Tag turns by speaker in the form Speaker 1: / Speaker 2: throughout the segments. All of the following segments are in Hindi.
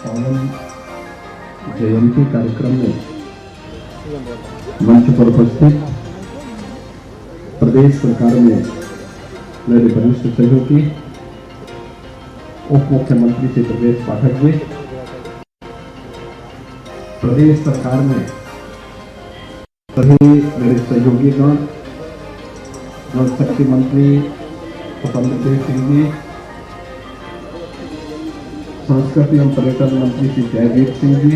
Speaker 1: पावन जयंती कार्यक्रम में मंच पर उपस्थित प्रदेश सरकार में मेरे वरिष्ठ सहयोगी उप मुख्यमंत्री श्री ब्रजेश पाठक जी, प्रदेश सरकार में सभी मेरे सहयोगीगण, जल शक्ति मंत्री स्वतंत्र देव सिंह जी, संस्कृति एवं पर्यटन मंत्री श्री जयवीर सिंह जी,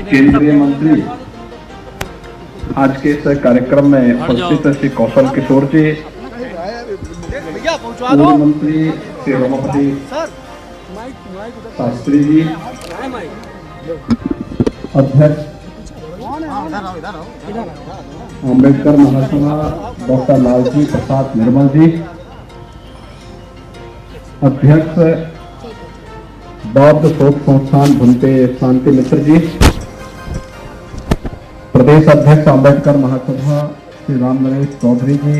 Speaker 1: केंद्रीय मंत्री आज के इस कार्यक्रम में उपस्थित श्री कौशल किशोर जी, पूर्व मंत्री श्री रमापति शास्त्री जी, अध्यक्ष अम्बेडकर महासभा डॉक्टर लालजी प्रसाद निर्मल जी, अध्यक्ष बौद्ध शोध संस्थान भुनते शांति मित्र जी, प्रदेश अध्यक्ष अम्बेडकर महासभा श्री राम नरेश चौधरी जी,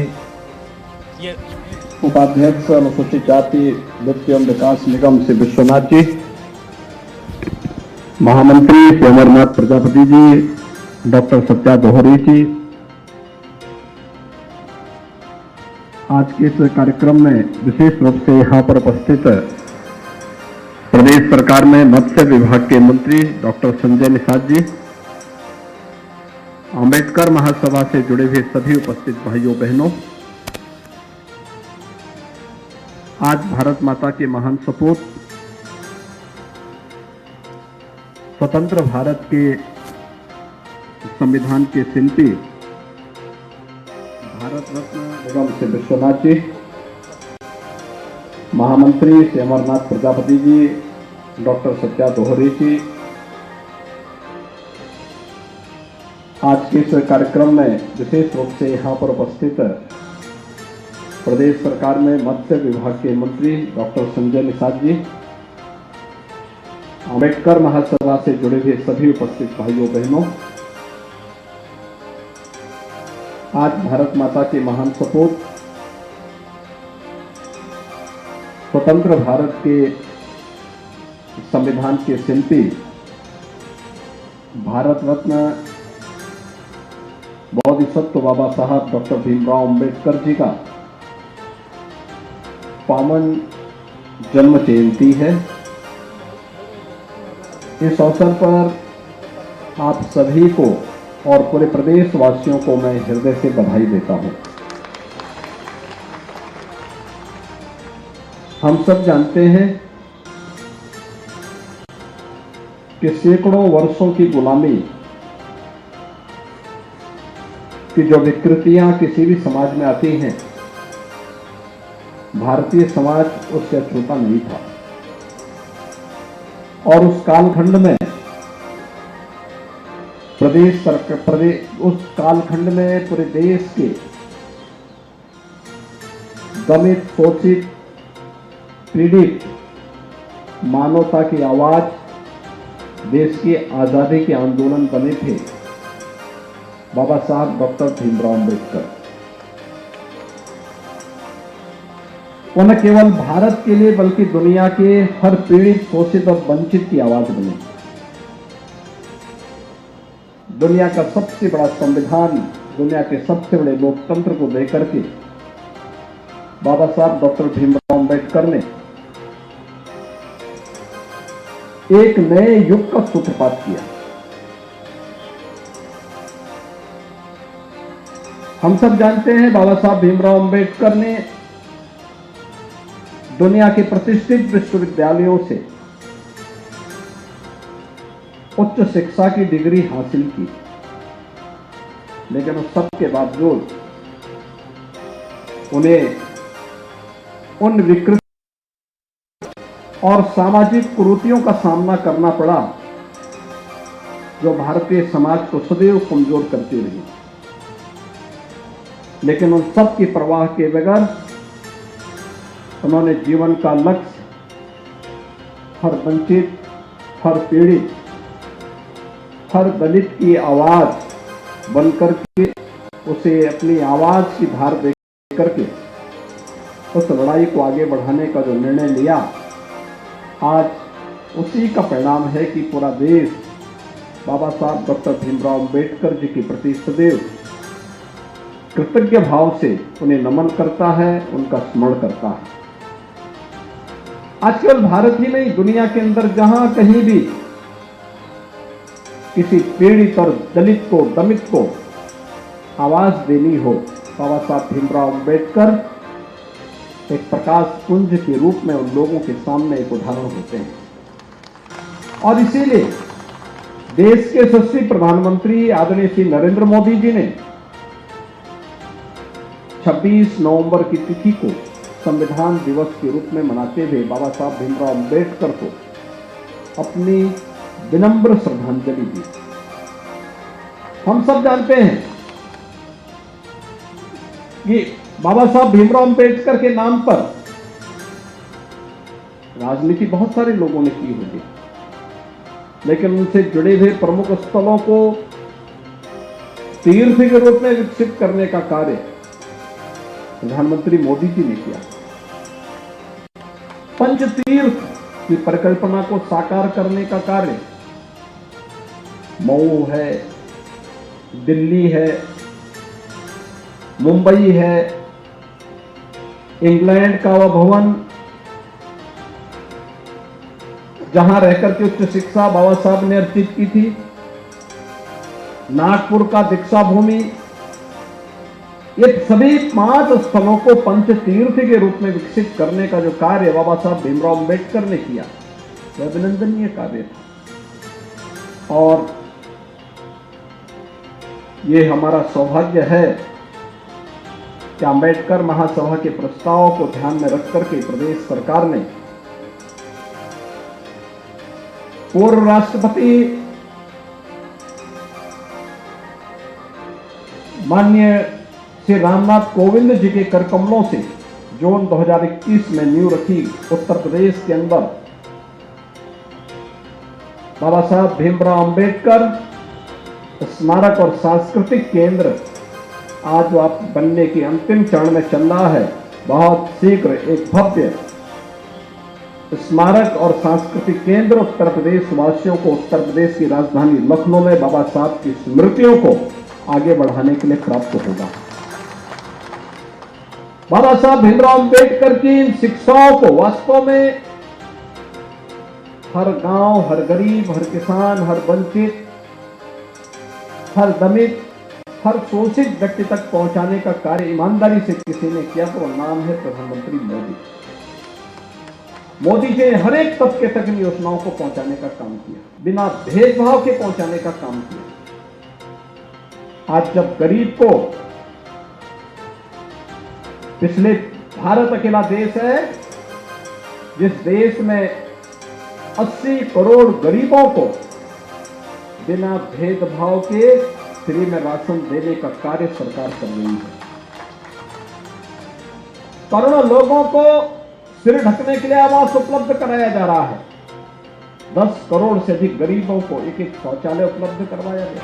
Speaker 1: उपाध्यक्ष अनुसूचित जाति वित्त एवं विकास निगम श्री विश्वनाथ जी, महामंत्री श्री अमरनाथ प्रजापति जी, डॉक्टर सत्या दोहरी जी। आज के इस कार्यक्रम में विशेष रूप से यहाँ पर उपस्थित प्रदेश सरकार में मत्स्य विभाग के मंत्री डॉक्टर संजय निषाद जी, अम्बेडकर महासभा से जुड़े हुए सभी उपस्थित भाइयों बहनों, आज भारत माता के महान सपूत स्वतंत्र भारत के संविधान के शिल्पी भारत रत्न निगम श्री विश्वनाथ जी, महामंत्री श्री अमरनाथ प्रजापति जी, डॉक्टर सत्या दोहरी जी, आज के इस कार्यक्रम में विशेष रूप से यहाँ पर उपस्थित प्रदेश सरकार में मत्स्य विभाग के मंत्री डॉक्टर संजय निषाद जी, अम्बेडकर महासभा से जुड़े हुए सभी उपस्थित भाइयों बहनों, आज भारत माता के महान सपूत स्वतंत्र भारत के संविधान के शिल्पी भारत रत्न बोधिसत्व बाबा साहब डॉक्टर भीमराव अंबेडकर जी का पावन जन्म जयंती है। इस अवसर पर आप सभी को और पूरे प्रदेश वासियों को मैं हृदय से बधाई देता हूं। हम सब जानते हैं कि सैकड़ों वर्षों की गुलामी की जो विकृतियां किसी भी समाज में आती हैं, भारतीय समाज उससे अछूता नहीं था। और उस कालखंड में उस कालखंड में पूरे देश के दमित, शोषित, पीड़ित मानवता की आवाज, देश की आजादी के आंदोलन बने थे बाबा साहब डॉक्टर भीमराव अंबेडकर। वो न केवल भारत के लिए बल्कि दुनिया के हर पीड़ित, शोषित और वंचित की आवाज बने। दुनिया का सबसे बड़ा संविधान, दुनिया के सबसे बड़े लोकतंत्र को लेकर के बाबा साहब डॉक्टर भीमराव अंबेडकर ने एक नए युग का सूत्रपात किया। हम सब जानते हैं बाबा साहब भीमराव अंबेडकर ने दुनिया के प्रतिष्ठित विश्वविद्यालयों से उच्च शिक्षा की डिग्री हासिल की, लेकिन उस सब के बावजूद उन्हें उन विकृति और सामाजिक कुरीतियों का सामना करना पड़ा जो भारतीय समाज को सदैव कमजोर करती रही। लेकिन उन सब की परवाह के बगैर उन्होंने जीवन का लक्ष्य हर वंचित, हर पीड़ित, हर दलित की आवाज बनकर के उसे अपनी आवाज की धार दे करके उस लड़ाई को आगे बढ़ाने का जो निर्णय लिया, आज उसी का परिणाम है कि पूरा देश बाबा साहब डॉक्टर भीमराव अंबेडकर जी के प्रति सदैव कृतज्ञ भाव से उन्हें नमन करता है, उनका स्मरण करता है। आज केवल भारत ही नहीं, दुनिया के अंदर जहां कहीं भी किसी पीड़ित और दलित को, दमित को आवाज देनी हो, बाबा साहब भीमराव अंबेडकर एक प्रकाश पुंज के रूप में उन लोगों के सामने एक उदाहरण होते हैं। और इसीलिए देश के यशस्वी प्रधानमंत्री आदरणीय श्री नरेंद्र मोदी जी ने 26 नवंबर की तिथि को संविधान दिवस के रूप में मनाते हुए बाबा साहब भीमराव अंबेडकर को अपनी विनम्र श्रद्धांजलि दी। हम सब जानते हैं कि बाबा साहब भीमराव अंबेडकर के नाम पर राजनीति बहुत सारे लोगों ने की होगी, लेकिन उनसे जुड़े हुए प्रमुख स्थलों को तीर्थ के रूप में विकसित करने का कार्य प्रधानमंत्री मोदी जी ने किया। पंच तीर्थ की परिकल्पना को साकार करने का कार्य मऊ है, दिल्ली है, मुंबई है, इंग्लैंड का वह भवन जहां रहकर के उच्च शिक्षा बाबा साहब ने अर्जित की थी, नागपुर का दीक्षा भूमि, ये सभी 5 स्थलों को पंच तीर्थ के रूप में विकसित करने का जो कार्य बाबा साहब भीमराव अंबेडकर ने किया, वह अभिनंदनीय कार्य था। और ये हमारा सौभाग्य है कि अंबेडकर महासभा के प्रस्ताव को ध्यान में रख करके प्रदेश सरकार ने पूर्व राष्ट्रपति माननीय श्री रामनाथ कोविंद जी के कर कमलों से जून 2021 में नींव रखी उत्तर प्रदेश के अंदर बाबा साहब भीमराव अंबेडकर स्मारक और सांस्कृतिक केंद्र आज आप बनने के अंतिम चरण में चल रहा है। बहुत शीघ्र एक भव्य स्मारक और सांस्कृतिक केंद्र उत्तर प्रदेश वासियों को उत्तर प्रदेश की राजधानी लखनऊ में बाबा साहब की स्मृतियों को आगे बढ़ाने के लिए प्राप्त होगा। बाबा साहब भीमराव अंबेडकर की इन शिक्षाओं को वास्तव में हर गांव, हर गरीब, हर किसान, हर वंचित, हर दमित, हर शोषित व्यक्ति तक पहुंचाने का कार्य ईमानदारी से किसी ने किया तो नाम है प्रधानमंत्री मोदी। मोदी जी ने हर एक तबके तक इन योजनाओं को पहुंचाने का काम किया, बिना भेदभाव के पहुंचाने का काम किया। आज जब गरीब को, पिछले भारत अकेला देश है जिस देश में 80 करोड़ गरीबों को बिना भेदभाव के फ्री में राशन देने का कार्य सरकार कर रही है। करोड़ों लोगों को सिर ढकने के लिए आवास उपलब्ध कराया जा रहा है। 10 करोड़ से अधिक गरीबों को एक शौचालय उपलब्ध करवाया गया।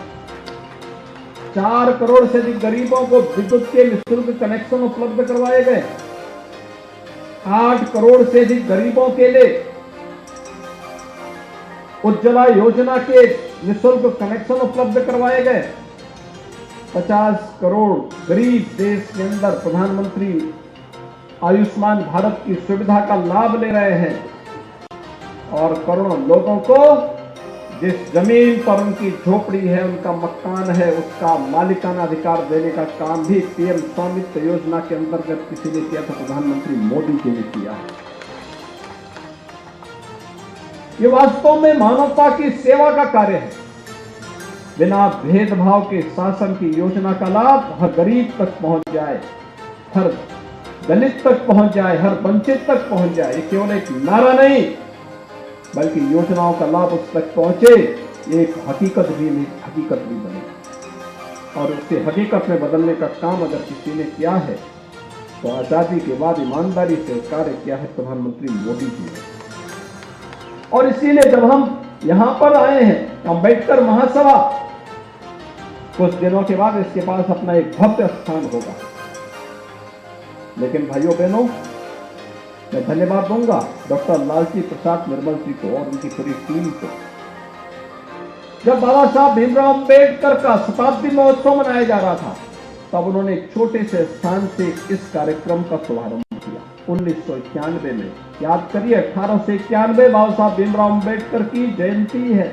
Speaker 1: 4 करोड़ से अधिक गरीबों को विद्युत के निःशुल्क कनेक्शन उपलब्ध करवाए गए। 8 करोड़ से अधिक गरीबों के लिए उज्ज्वला योजना के निःशुल्क कनेक्शन उपलब्ध करवाए गए। 50 करोड़ गरीब देश के अंदर प्रधानमंत्री आयुष्मान भारत की सुविधा का लाभ ले रहे हैं और करोड़ों लोगों को जिस जमीन पर उनकी झोपड़ी है, उनका मकान है, उसका मालिकाना अधिकार देने का काम भी पीएम स्वामित्व योजना के अंतर्गत किसी ने किया तो प्रधानमंत्री मोदी जी ने किया है। ये वास्तव में मानवता की सेवा का कार्य है। बिना भेदभाव के शासन की योजना का लाभ हर गरीब तक पहुंच जाए, हर दलित तक पहुंच जाए, हर वंचित तक पहुंच जाए। ये केवल एक नारा नहीं बल्कि योजनाओं का लाभ उस तक पहुंचे, ये एक हकीकत भी बने। और उससे हकीकत में बदलने का काम अगर किसी ने किया है तो आजादी के बाद ईमानदारी से कार्य किया है प्रधानमंत्री मोदी जी ने। और इसीलिए जब हम यहां पर आए हैं अंबेडकर महासभा, कुछ दिनों के बाद इसके पास अपना एक भव्य स्थान होगा। लेकिन भाइयों बहनों, मैं धन्यवाद दूंगा डॉक्टर लालजी प्रसाद निर्मल जी को और उनकी पूरी टीम को। जब बाबा साहब भीमराव अंबेडकर का शताब्दी महोत्सव मनाया जा रहा था, तब उन्होंने एक छोटे से स्थान से इस कार्यक्रम का शुभारंभ किया 1991 में। याद करिए, 1891 बाबा साहब भीमराव अंबेडकर की जयंती है,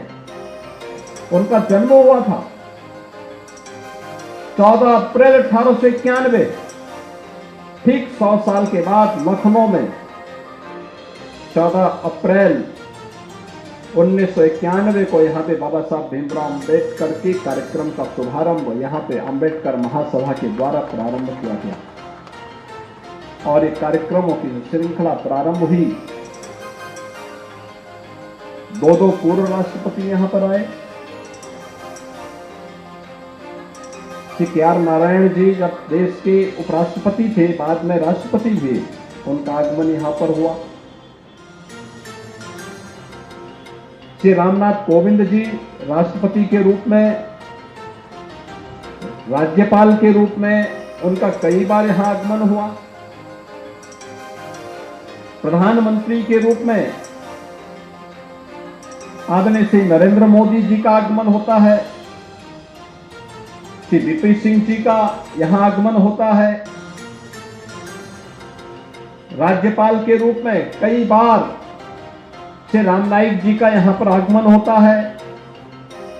Speaker 1: उनका जन्म हुआ था 14 अप्रैल 1891। ठीक 100 साल के बाद लखनऊ में 14 अप्रैल 1991 को यहाँ पे बाबा साहब भीमराव अंबेडकर के कार्यक्रम का शुभारंभ यहाँ पे अंबेडकर महासभा के द्वारा प्रारंभ किया गया और एक कार्यक्रमों की श्रृंखला प्रारंभ हुई। दो पूर्व राष्ट्रपति यहाँ पर आए। श्री के.आर. नारायण जी जब देश के उपराष्ट्रपति थे, बाद में राष्ट्रपति हुए, उनका आगमन यहाँ पर हुआ। श्री रामनाथ कोविंद जी राष्ट्रपति के रूप में, राज्यपाल के रूप में उनका कई बार यहां आगमन हुआ। प्रधानमंत्री के रूप में आदरणीय श्री नरेंद्र मोदी जी का आगमन होता है। श्री वी.पी. सिंह जी का यहां आगमन होता है। राज्यपाल के रूप में कई बार श्री राम नाईक जी का यहां पर आगमन होता है।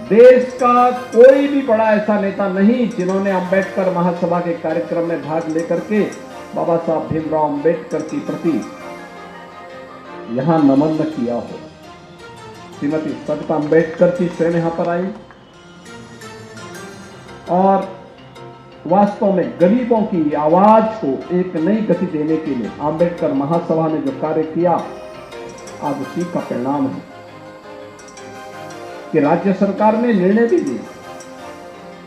Speaker 1: देश का कोई भी बड़ा ऐसा नेता नहीं जिन्होंने अंबेडकर महासभा के कार्यक्रम में भाग लेकर के बाबा साहब भीमराव अंबेडकर के प्रति यहां नमन किया हो। श्रीमती सविता अंबेडकर जी स्वयं यहां पर आई और वास्तव में गरीबों की आवाज को एक नई गति देने के लिए अंबेडकर महासभा ने जो कार्य किया, आज उसी का परिणाम है कि राज्य सरकार ने निर्णय भी लिया,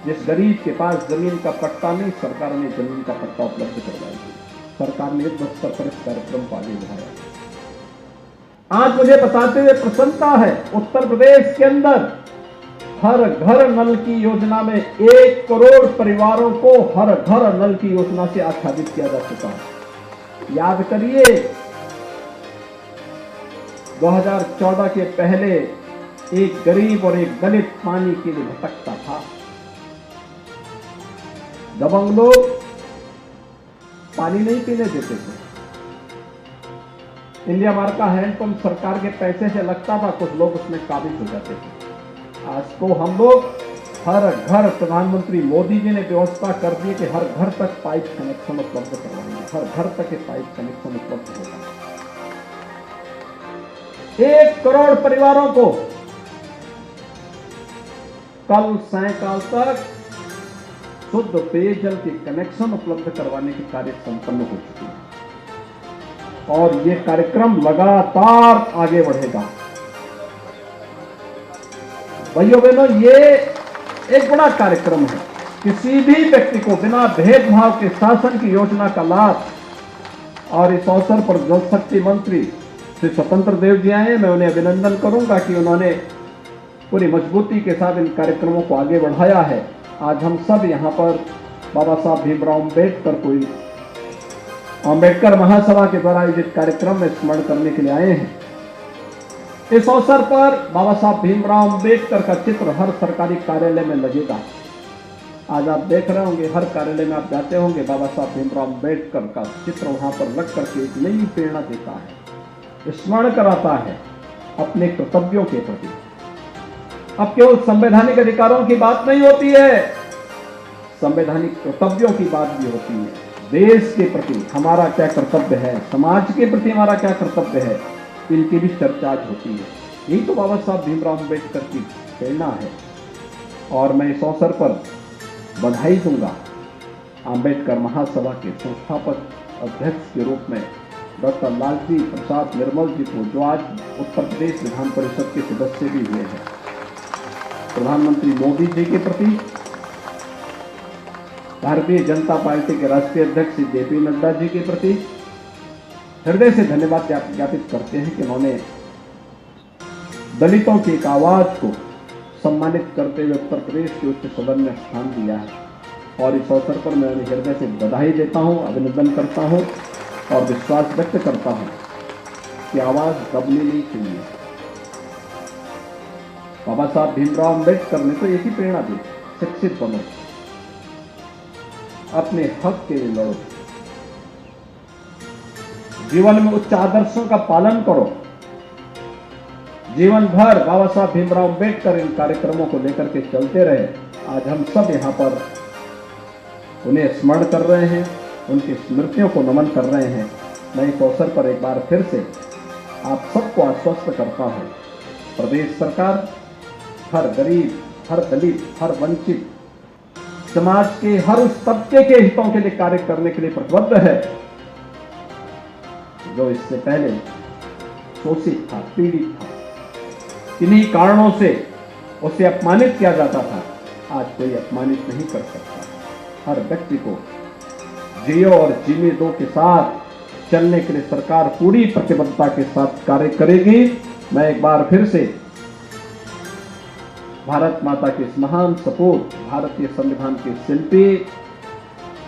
Speaker 1: जिस गरीब के पास जमीन का पट्टा नहीं, सरकार ने जमीन का पट्टा उपलब्ध करवाया। सरकार ने युद्ध स्तर पर इस कार्यक्रम को आगे बढ़ाया। आज मुझे बताते हुए प्रसन्नता है, उत्तर प्रदेश के अंदर हर घर नल की योजना में 1 करोड़ परिवारों को हर घर नल की योजना से आच्छादित किया जा चुका है। याद करिए, 2014 के पहले एक गरीब और एक दलित पानी के लिए भटकता था। दबंग लोग पानी नहीं पीने देते थे। इंडिया मार्का हैंडपंप सरकार के पैसे से लगता था, कुछ लोग उसमें काबिज हो जाते थे। आज को हम लोग हर घर, प्रधानमंत्री मोदी जी ने व्यवस्था कर दी कि हर घर तक पाइप कनेक्शन उपलब्ध करवाएंगे, हर घर तक ये पाइप कनेक्शन उपलब्ध होगा। 1 करोड़ परिवारों को कल सायंकाल तक शुद्ध पेयजल के कनेक्शन उपलब्ध करवाने के कार्य संपन्न हो चुके हैं और ये कार्यक्रम लगातार आगे बढ़ेगा। भाइयों बहनों, ये एक बड़ा कार्यक्रम है। किसी भी व्यक्ति को बिना भेदभाव के शासन की योजना का लाभ, और इस अवसर पर जल शक्ति मंत्री श्री स्वतंत्र देव जी आए। मैं उन्हें अभिनंदन करूंगा कि उन्होंने पूरी मजबूती के साथ इन कार्यक्रमों को आगे बढ़ाया है। आज हम सब यहाँ पर बाबा साहब भीमराव अंबेडकर को अंबेडकर महासभा के द्वारा आयोजित कार्यक्रम में स्मरण करने के लिए आए हैं। इस अवसर पर बाबा साहब भीमराव अंबेडकर का चित्र हर सरकारी कार्यालय में लगेगा। आज आप देख रहे होंगे, हर कार्यालय में आप जाते होंगे, बाबा साहब भीमराव अंबेडकर का चित्र वहां पर लग करके एक नई प्रेरणा देता है, स्मरण कराता है अपने कर्तव्यों के प्रति। अब केवल संवैधानिक अधिकारों की बात नहीं होती है, संवैधानिक कर्तव्यों की बात भी होती है। देश के प्रति हमारा क्या कर्तव्य है, समाज के प्रति हमारा क्या कर्तव्य है, इनकी भी चर्चा आज होती है। यही तो बाबा साहब भीमराव अंबेडकर की प्रेरणा है। और मैं इस अवसर पर बधाई दूंगा अंबेडकर महासभा के संस्थापक अध्यक्ष के रूप में डॉक्टर लालजी प्रसाद निर्मल जी को, जो आज उत्तर प्रदेश विधान परिषद के सदस्य भी हुए हैं। प्रधानमंत्री मोदी जी के प्रति, भारतीय जनता पार्टी के राष्ट्रीय अध्यक्ष श्री जे.पी. नड्डा जी के प्रति हृदय से धन्यवाद ज्ञापित करते हैं कि उन्होंने दलितों की एक आवाज को सम्मानित करते हुए उत्तर प्रदेश के उच्च सदन में स्थान दिया है। और इस अवसर पर मैं उन्हें हृदय से बधाई देता हूं, अभिनंदन करता हूं और विश्वास व्यक्त करता हूं कि आवाज दबनी नहीं चाहिए। बाबा साहब भीमराव अंबेडकर ने तो एक ही प्रेरणा दी, शिक्षित बनो, अपने हक के लिए लड़ो, जीवन में उच्च आदर्शों का पालन करो। जीवन भर बाबा साहब भीमराव अंबेडकर इन कार्यक्रमों को लेकर के चलते रहे। आज हम सब यहाँ पर उन्हें स्मरण कर रहे हैं, उनकी स्मृतियों को नमन कर रहे हैं। मैं इस अवसर पर एक बार फिर से आप सबको आश्वस्त करता हूं, प्रदेश सरकार हर गरीब, हर दलित, हर वंचित समाज के हर उस तबके के हितों के लिए कार्य करने के लिए प्रतिबद्ध है जो इससे पहले शोषित था, पीड़ित था, किन्हीं कारणों से उसे अपमानित किया जाता था। आज कोई अपमानित नहीं कर सकता। हर व्यक्ति को जियो और जीने दो के साथ चलने के लिए सरकार पूरी प्रतिबद्धता के साथ कार्य करेगी। मैं एक बार फिर से भारत माता के इस महान सपूत, भारतीय संविधान के शिल्पी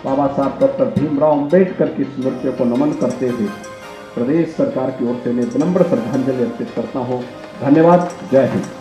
Speaker 1: बाबा साहब डॉक्टर भीमराव अंबेडकर की स्मृतियों को नमन करते हुए प्रदेश सरकार की ओर से मैं विनम्र श्रद्धांजलि अर्पित करता हूं। धन्यवाद। जय हिंद।